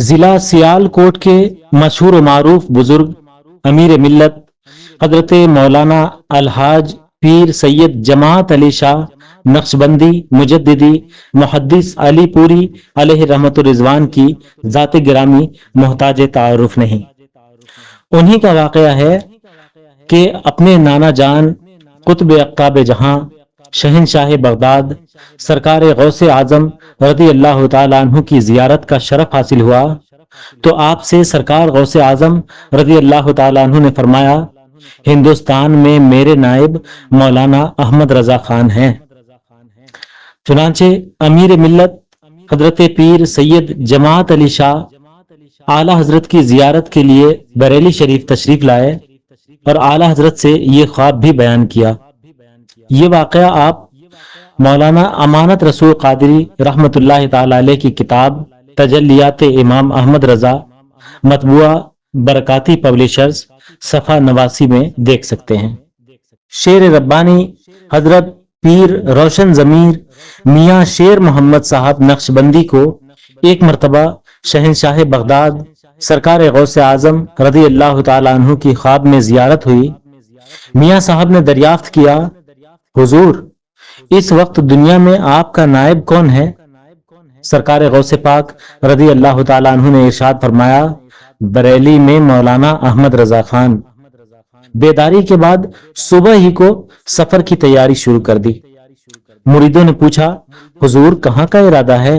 ضلع सियालकोट के मशहूर व मारूफ बुजुर्ग अमीर मिल्लत हजरत मौलाना अलहाज पीर सैयद जमात अली शाह नक्शबंदी मुजद्दिदी मुहद्दिस अली पूरी अलैहि रहमतुर रिजवान की जात गिरामी मोहताज तारुफ नहीं। उन्हीं का वाकया है कि अपने नाना जान कुतुब अक्ताब जहां शहनशाह बगदाद सरकार गौसे आजम रदी अल्लाह तआला अन्हु की जियारत का शरफ हासिल हुआ, तो आपसे सरकार गौसे आजम रदी अल्लाह तआला अन्हु ने फरमाया, हिंदुस्तान में मेरे नायब मौलाना अहमद रजा खान हैं। चुनांचे अमीर मिल्लत हजरत पीर सैयद जमात अली शाह आला हजरत की जियारत के लिए बरेली शरीफ तशरीफ लाए और आला हजरत से ये ख्वाब भी बयान किया। ये वाकया आप मौलाना अमानत रसूल कादरी रहमतुल्लाह ताला अलैह की किताब तजल्लियात इमाम अहमद रजा मतबुआ बरकाती पब्लिशर्स सफ़ा नवासी में देख सकते हैं। शेर रब्बानी हजरत पीर रोशन जमीर मियाँ शेर मोहम्मद साहब नक्शबंदी को एक मरतबा शहनशाह बगदाद सरकार गौसे आजम रदी अल्लाह तआला अन्हु की ख्वाब में जियारत हुई। मियाँ साहब ने दरियाफ्त किया, हुजूर इस वक्त दुनिया में आपका नायब कौन है? सरकार गौसे पाक रदी अल्लाह तआला अन्हु ने इरशाद फरमाया, बरेली में मौलाना अहमद रजा खान। बेदारी के बाद सुबह ही को सफर की तैयारी शुरू कर दी। मुरीदों ने पूछा, हुजूर कहाँ का इरादा है?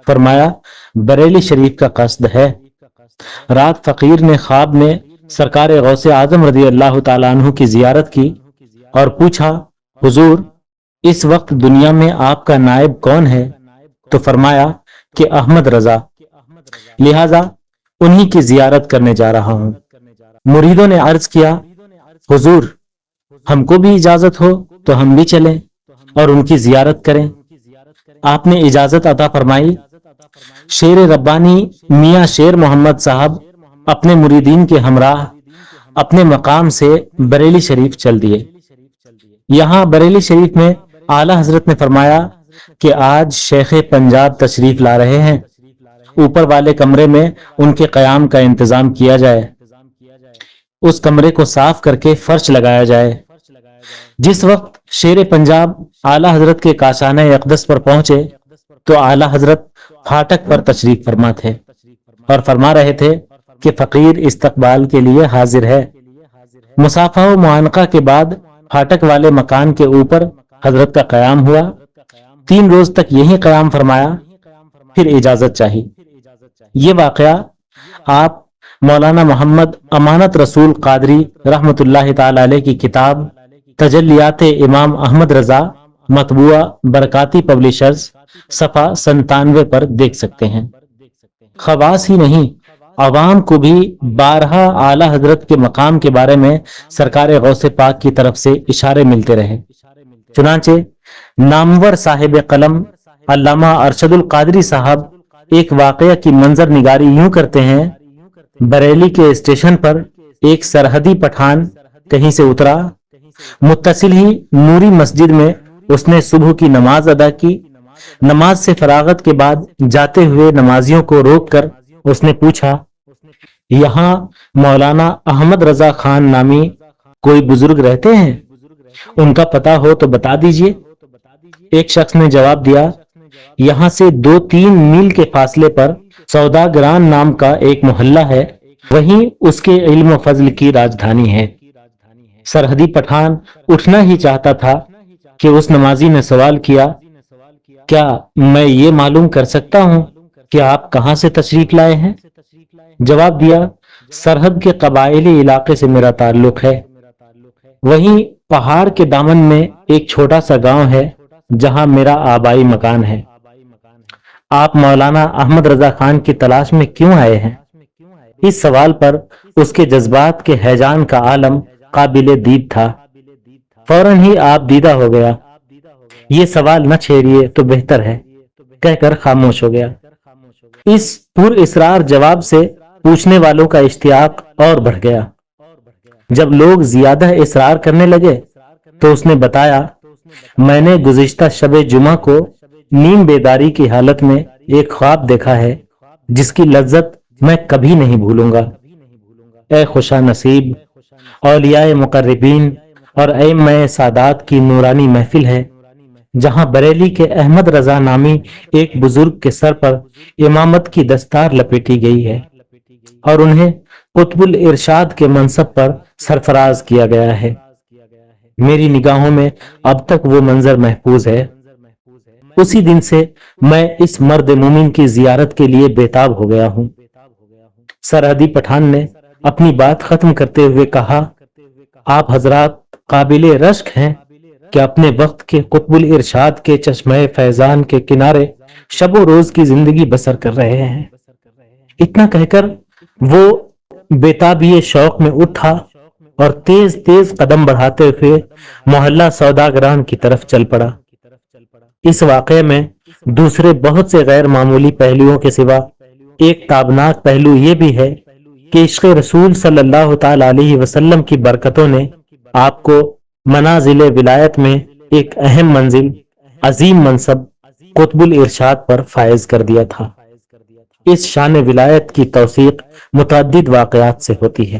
फरमाया, बरेली शरीफ का कस्द है। रात फकीर ने ख्वाब में सरकार गौसे आजम रदी अल्लाह तआला अन्हु की जियारत की और पूछा, हुजूर इस वक्त दुनिया में आपका नायब कौन है? तो फरमाया कि अहमद रजा, लिहाजा उन्हीं की जियारत करने जा रहा हूं। मुरीदों ने अर्ज किया, हुजूर हमको भी इजाजत हो तो हम भी चलें और उनकी जियारत करें। आपने इजाजत अता फरमाई। शेर रब्बानी मियाँ शेर मोहम्मद साहब अपने मुरीदीन के हमराह अपने मकाम से बरेली शरीफ चल दिए। यहाँ बरेली शरीफ में आला हजरत ने फरमाया कि आज शेख पंजाब तशरीफ ला रहे हैं, ऊपर वाले कमरे में उनके कयाम का इंतजाम किया जाए, उस कमरे को साफ करके फर्श लगाया जाए। जिस वक्त शेर पंजाब आला हजरत के काशाना अक़दस पर पहुंचे तो आला हजरत फाटक पर तशरीफ फरमा थे और फरमा रहे थे कि फकीर इस्तकबाल के लिए हाजिर है। मुसाफा व मुआनका के बाद फाटक वाले मकान के ऊपर हजरत का कयाम हुआ। 3 रोज तक यही कयाम फरमाया, फिर इजाजत चाहिए। ये वाकया आप मौलाना मोहम्मद अमानत रसूल कादरी रहमतुल्लाह ताला अलैह की किताब तजल्लियात इमाम अहमद रजा मतबुआ बरकाती पब्लिशर्स सफ़ा 97 पर देख सकते हैं। खवास ही नहीं, अवाम को भी 12 आला हजरत के मकाम के बारे में सरकार गौसे पाक की तरफ से इशारे मिलते रहे। चुनांचे नामवर साहिब कलम अल्लामा अरशदुल कादरी साहब एक वाकया की मंजर निगारी यूं करते हैं, बरेली के स्टेशन पर एक सरहदी पठान कहीं से उतरा। मुत्तसिल ही नूरी मस्जिद में उसने सुबह की नमाज अदा की। नमाज से फरागत के बाद जाते हुए नमाजियों को रोककर उसने पूछा, यहाँ मौलाना अहमद रजा खान नामी कोई बुजुर्ग रहते हैं? उनका पता हो तो बता दीजिए। एक शख्स ने जवाब दिया, यहाँ से 2-3 मील के फासले पर सौदागरान नाम का एक मोहल्ला है, वहीं उसके इल्म फजल की राजधानी है। सरहदी पठान उठना ही चाहता था कि उस नमाजी ने सवाल किया, क्या मैं ये मालूम कर सकता हूँ कि आप कहाँ से तशरीफ लाए हैं? जवाब दिया, सरहद के कबायली इलाके से मेरा ताल्लुक है। वहीं पहाड़ के दामन में एक छोटा सा गांव है जहां मेरा आबाई मकान है। आप मौलाना अहमद रजा खान की तलाश में क्यों आए हैं? इस सवाल पर उसके जज्बात के हैजान का आलम काबिले दीद था। फौरन ही आप दीदा हो गया। ये सवाल न छेड़िए तो बेहतर है, कहकर खामोश हो गया। इस पुरइसरार जवाब से पूछने वालों का इश्तियाक और बढ़ गया। जब लोग ज्यादा इसरार करने लगे तो उसने बताया, मैंने गुज़िश्ता शब जुमा को नीम बेदारी की हालत में एक ख्वाब देखा है جس کی لذت میں کبھی نہیں بھولوں گا۔ اے خوشا نصیب اولیاء مقربین اور ائمہ سادات کی نورانی محفل ہے، جہاں بریلی کے احمد رضا نامی ایک بزرگ کے سر پر امامت کی دستار لپیٹی گئی ہے اور انہیں قطب الارشاد کے منصب پر سرفراز کیا گیا ہے۔ میری نگاہوں میں اب تک وہ منظر محفوظ ہے۔ اسی دن سے میں اس مرد مومن کی زیارت کے لیے بےتاب ہو گیا ہوں۔ سرحدی پٹھان نے اپنی بات ختم کرتے ہوئے کہا، آپ حضرات قابل رشک ہیں کہ اپنے وقت کے قطب الارشاد کے چشمہ فیضان کے کنارے شب و روز کی زندگی بسر کر رہے ہیں۔ اتنا کہہ کر وہ بےتابی شوق میں اٹھا اور تیز تیز قدم بڑھاتے ہوئے محلہ سوداگران کی طرف چل پڑا۔ اس واقعے میں دوسرے بہت سے غیر معمولی پہلوؤں کے سوا ایک تابناک پہلو یہ بھی ہے کہ عشق رسول صلی اللہ تعالی علیہ وسلم کی برکتوں نے آپ کو منازل ولایت میں ایک اہم منزل، عظیم منصب قطب الارشاد پر فائز کر دیا تھا۔ اس شان ولایت کی توثیق متعدد واقعات سے ہوتی ہے۔